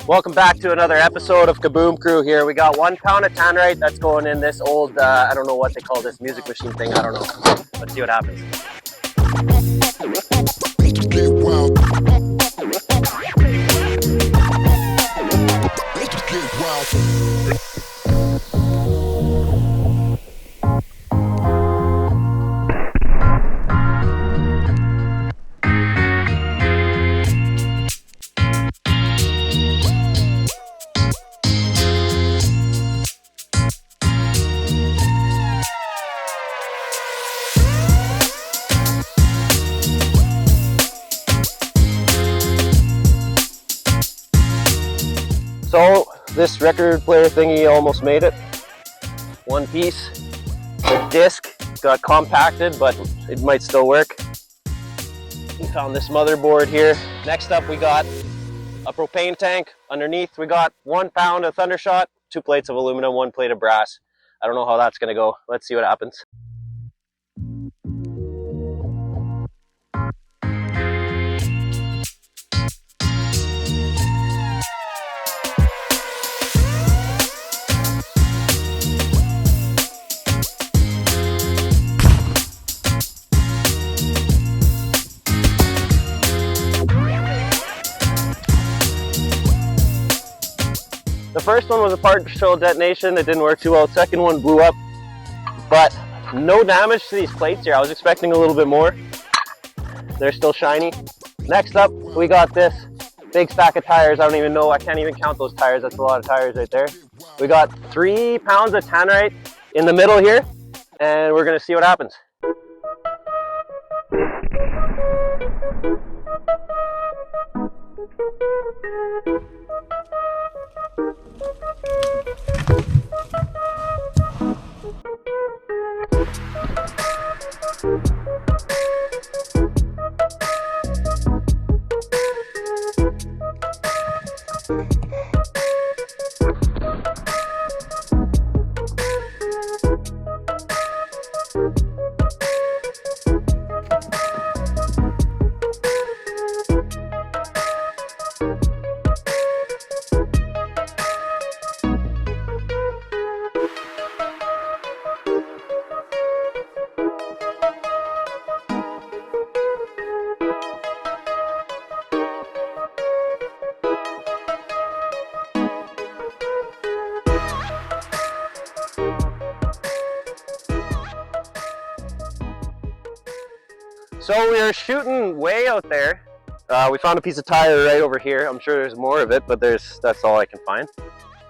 Welcome back to another episode of Kaboom Crew here. We got 1 pound of tannerite that's going in this old, I don't know what they call this music machine thing, I don't know. Let's see what happens. So this record player thingy almost made it. One piece. The disc got compacted, but it might still work. We found this motherboard here. Next up we got a propane tank. Underneath we got 1 pound of Thundershot, 2 plates of aluminum, 1 plate of brass. I don't know how that's gonna go. Let's see what happens. The first one was a partial detonation. It didn't work too well. The second one blew up, but no damage to these plates here. I was expecting a little bit more. They're still shiny. Next up, we got this big stack of tires. I don't even know, I can't even count those tires. That's a lot of tires right there. We got 3 pounds of tannerite in the middle here, and we're gonna see what happens. So we were shooting way out there. We found a piece of tire right over here. I'm sure there's more of it, but that's all I can find.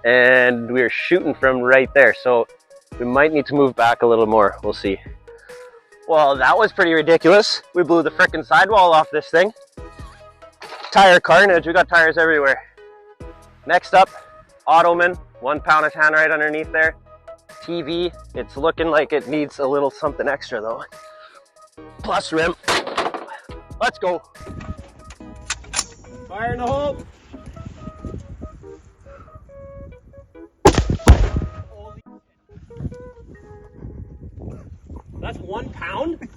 And we were shooting from right there. So we might need to move back a little more. We'll see. Well, that was pretty ridiculous. We blew the frickin' sidewall off this thing. Tire carnage. We got tires everywhere. Next up, Ottoman. 1 pound of tannerite underneath there. TV. It's looking like it needs a little something extra though. Plus rim. Let's go. Fire in the hole. That's 1 pound?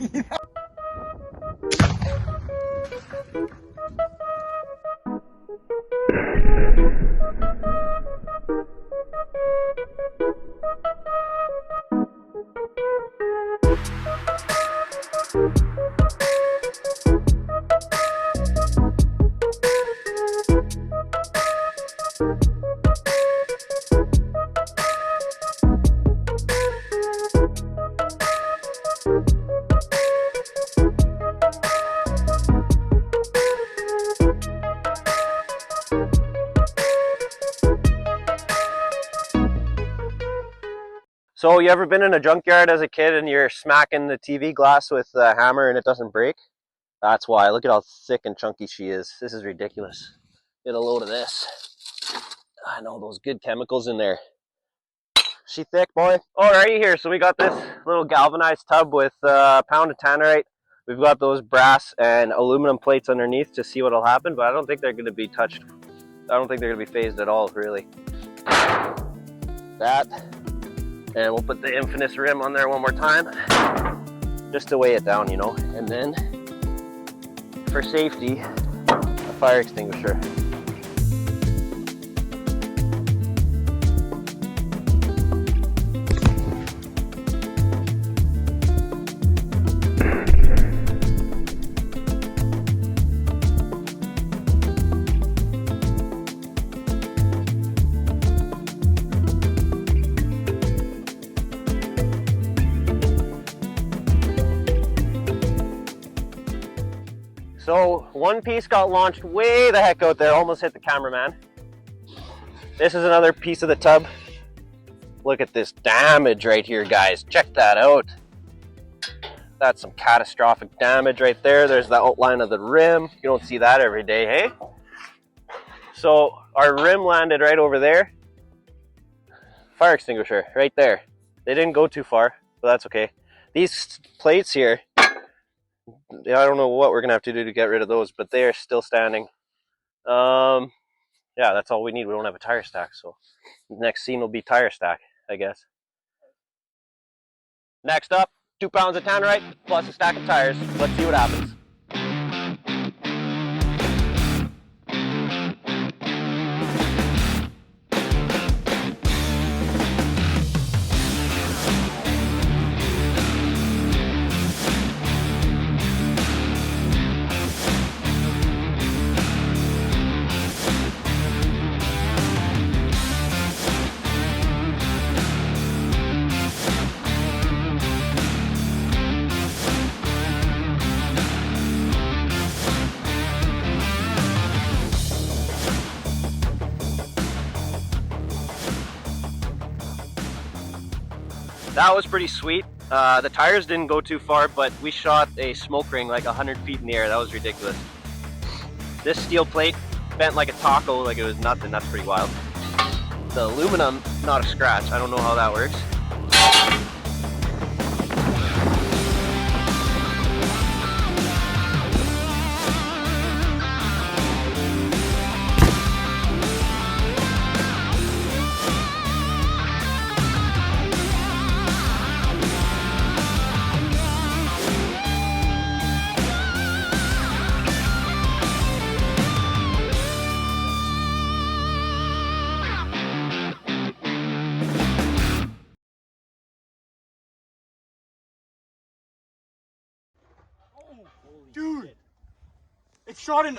So you ever been in a junkyard as a kid and you're smacking the TV glass with a hammer and it doesn't break? That's why. Look at how thick and chunky she is. This is ridiculous. Get a load of this. I know, those good chemicals in there. She thick, boy. Alrighty here, so we got this little galvanized tub with a pound of tannerite. We've got those brass and aluminum plates underneath to see what'll happen, but I don't think they're going to be touched. I don't think they're going to be phased at all, really. That. And we'll put the infamous rim on there one more time, just to weigh it down, you know. And then, for safety, a fire extinguisher. So one piece got launched way the heck out there, almost hit the cameraman. This is another piece of the tub. Look at this damage right here, guys. Check that out. That's some catastrophic damage right there. There's the outline of the rim. You don't see that every day, hey? So our rim landed right over there. Fire extinguisher right there. They didn't go too far, but that's okay. These plates here, I don't know what we're gonna have to do to get rid of those, but they are still standing. Yeah, that's all we need. We don't have a tire stack, so the next scene will be tire stack, I guess. Next up, 2 pounds of Tannerite plus a stack of tires. Let's see what happens. That was pretty sweet. The tires didn't go too far, but we shot a smoke ring like 100 feet in the air. That was ridiculous. This steel plate bent like a taco, like it was nothing. That's pretty wild. The aluminum, not a scratch. I don't know how that works. Dude, it shot an